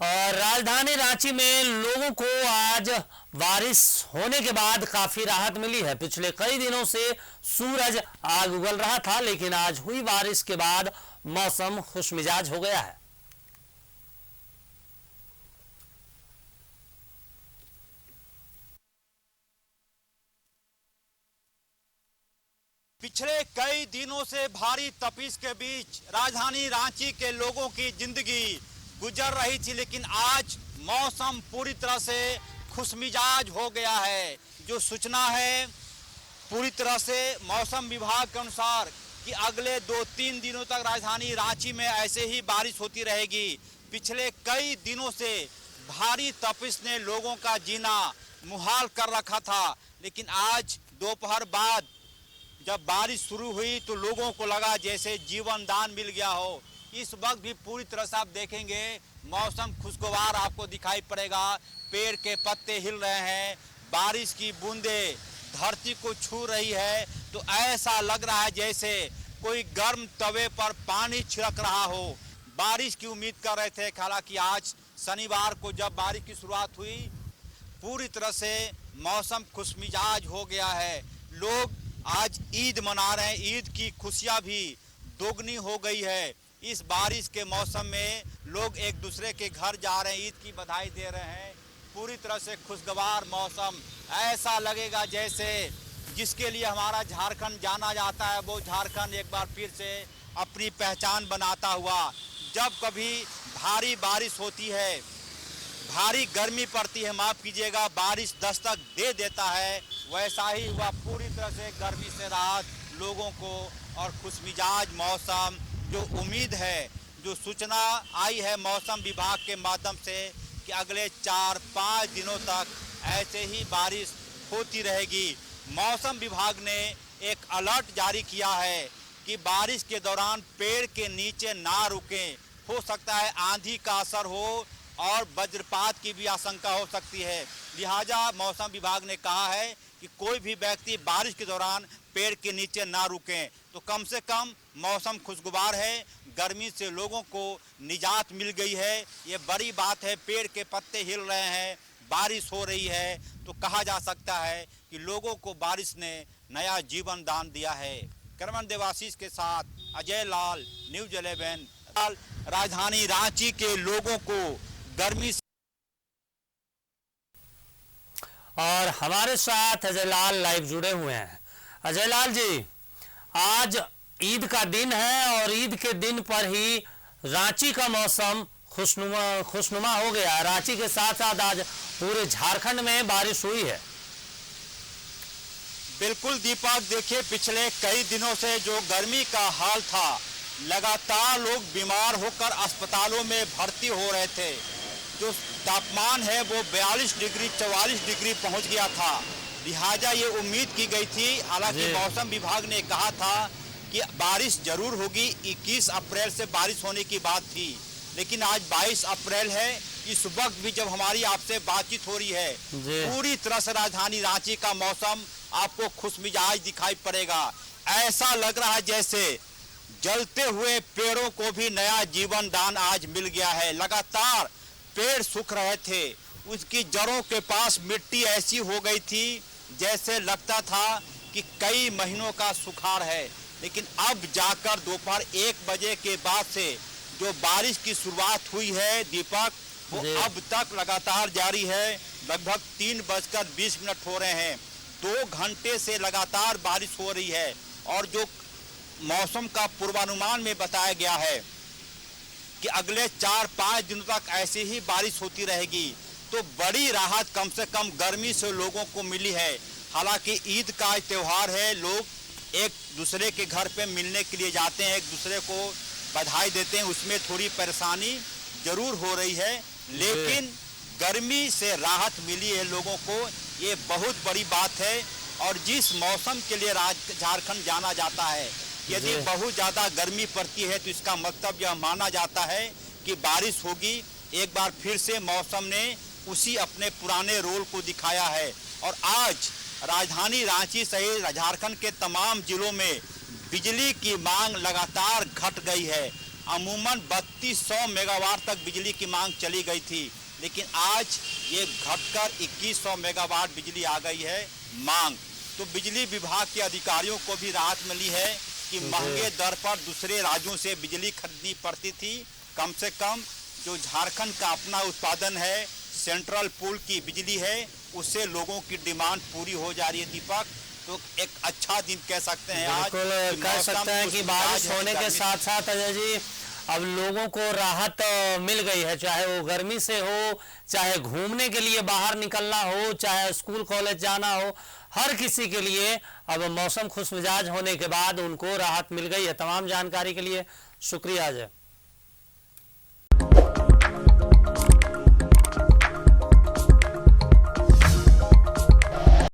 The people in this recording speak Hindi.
और राजधानी रांची में लोगों को आज बारिश होने के बाद काफी राहत मिली है। पिछले कई दिनों से सूरज आग उगल रहा था, लेकिन आज हुई बारिश के बाद मौसम खुशमिजाज हो गया है। पिछले कई दिनों से भारी तपिश के बीच राजधानी रांची के लोगों की जिंदगी गुजर रही थी, लेकिन आज मौसम पूरी तरह से खुशमिजाज हो गया है। जो सूचना है पूरी तरह से मौसम विभाग के अनुसार कि अगले 2-3 दिनों तक राजधानी रांची में ऐसे ही बारिश होती रहेगी। पिछले कई दिनों से भारी तपिश ने लोगों का जीना मुहाल कर रखा था, लेकिन आज दोपहर बाद जब बारिश शुरू हुई तो लोगों को लगा जैसे जीवन दान मिल गया हो। इस वक्त भी पूरी तरह से आप देखेंगे मौसम खुशगवार आपको दिखाई पड़ेगा। पेड़ के पत्ते हिल रहे हैं, बारिश की बूंदें धरती को छू रही है, तो ऐसा लग रहा है जैसे कोई गर्म तवे पर पानी छिड़क रहा हो। बारिश की उम्मीद कर रहे थे, हालांकि आज शनिवार को जब बारिश की शुरुआत हुई पूरी तरह से मौसम खुशमिजाज हो गया है। लोग आज ईद मना रहे हैं, ईद की खुशियां भी दोगुनी हो गई है। इस बारिश के मौसम में लोग एक दूसरे के घर जा रहे हैं, ईद की बधाई दे रहे हैं। पूरी तरह से खुशगवार मौसम, ऐसा लगेगा जैसे जिसके लिए हमारा झारखंड जाना जाता है वो झारखंड एक बार फिर से अपनी पहचान बनाता हुआ। जब कभी भारी बारिश होती है, भारी गर्मी पड़ती है, माफ़ कीजिएगा, बारिश दस्तक दे देता है, वैसा ही हुआ। पूरी तरह से गर्मी से राहत लोगों को और खुशमिजाज मौसम। जो उम्मीद है, जो सूचना आई है मौसम विभाग के माध्यम से कि अगले 4-5 दिनों तक ऐसे ही बारिश होती रहेगी। मौसम विभाग ने एक अलर्ट जारी किया है कि बारिश के दौरान पेड़ के नीचे ना रुकें। हो सकता है आंधी का असर हो और वज्रपात की भी आशंका हो सकती है। लिहाजा मौसम विभाग ने कहा है कि कोई भी व्यक्ति बारिश के दौरान पेड़ के नीचे ना रुकें। तो कम से कम मौसम खुशगवार है, गर्मी से लोगों को निजात मिल गई है, ये बड़ी बात है। पेड़ के पत्ते हिल रहे हैं, बारिश हो रही है, तो कहा जा सकता है कि लोगों को बारिश ने नया जीवन दान दिया है। करमन देवाशीष के साथ अजय लाल, न्यूज़ 11। राजधानी रांची के लोगों को गर्मी से और हमारे साथ अजय लाल लाइव जुड़े हुए हैं। अजय लाल जी, आज ईद का दिन है और ईद के दिन पर ही रांची का मौसम खुशनुमा हो गया। रांची के साथ साथ आज पूरे झारखंड में बारिश हुई है। बिल्कुल दीपक, देखिए पिछले कई दिनों से जो गर्मी का हाल था, लगातार लोग बीमार होकर अस्पतालों में भर्ती हो रहे थे। जो तापमान है वो 42 डिग्री 44 डिग्री पहुंच गया था। लिहाजा ये उम्मीद की गई थी, हालांकि मौसम विभाग ने कहा था कि बारिश जरूर होगी, 21 अप्रैल से बारिश होने की बात थी, लेकिन आज 22 अप्रैल है। इस वक्त भी जब हमारी आपसे बातचीत हो रही है, पूरी तरह से राजधानी रांची का मौसम आपको खुशमिजाज दिखाई पड़ेगा। ऐसा लग रहा है जैसे जलते हुए पेड़ों को भी नया जीवन दान आज मिल गया है। लगातार पेड़ सूख रहे थे, उसकी जड़ों के पास मिट्टी ऐसी हो गई थी जैसे लगता था कि कई महीनों का सुखाड़ है। लेकिन अब जाकर दोपहर 1 बजे के बाद से जो बारिश की शुरुआत हुई है दीपक, वो अब तक लगातार जारी है। लगभग 3:20 हो रहे हैं। 2 घंटे से लगातार बारिश हो रही है और जो मौसम का पूर्वानुमान में बताया गया है कि अगले 4-5 दिनों तक ऐसे ही बारिश होती रहेगी, तो बड़ी राहत कम से कम गर्मी से लोगों को मिली है। हालांकि ईद का त्यौहार है, लोग एक दूसरे के घर पे मिलने के लिए जाते हैं, एक दूसरे को बधाई देते हैं, उसमें थोड़ी परेशानी जरूर हो रही है, लेकिन गर्मी से राहत मिली है लोगों को, ये बहुत बड़ी बात है। और जिस मौसम के लिए झारखंड जाना जाता है, यदि बहुत ज़्यादा गर्मी पड़ती है तो इसका मतलब यह माना जाता है कि बारिश होगी। एक बार फिर से मौसम ने उसी अपने पुराने रोल को दिखाया है और आज राजधानी रांची सहित झारखंड के तमाम जिलों में बिजली की मांग लगातार घट गई है। अमूमन 3200 मेगावाट तक बिजली की मांग चली गई थी, लेकिन आज ये घटकर 2100 मेगावाट बिजली आ गई है मांग। तो बिजली विभाग के अधिकारियों को भी राहत मिली है कि महंगे दर पर दूसरे राज्यों से बिजली खरीदनी पड़ती थी। कम से कम जो झारखंड का अपना उत्पादन है, सेंट्रल पूल की बिजली है, उससे लोगों की डिमांड पूरी हो जा रही है। दीपक, तो एक अच्छा दिन कह सकते हैं आज। बिल्कुल कह सकते हैं कि बारिश होने के साथ साथ अजय जी अब लोगों को राहत मिल गई है, चाहे वो गर्मी से हो, चाहे घूमने के लिए बाहर निकलना हो, चाहे स्कूल कॉलेज जाना हो, हर किसी के लिए अब मौसम खुशमिजाज होने के बाद उनको राहत मिल गई है। तमाम जानकारी के लिए शुक्रिया अजय।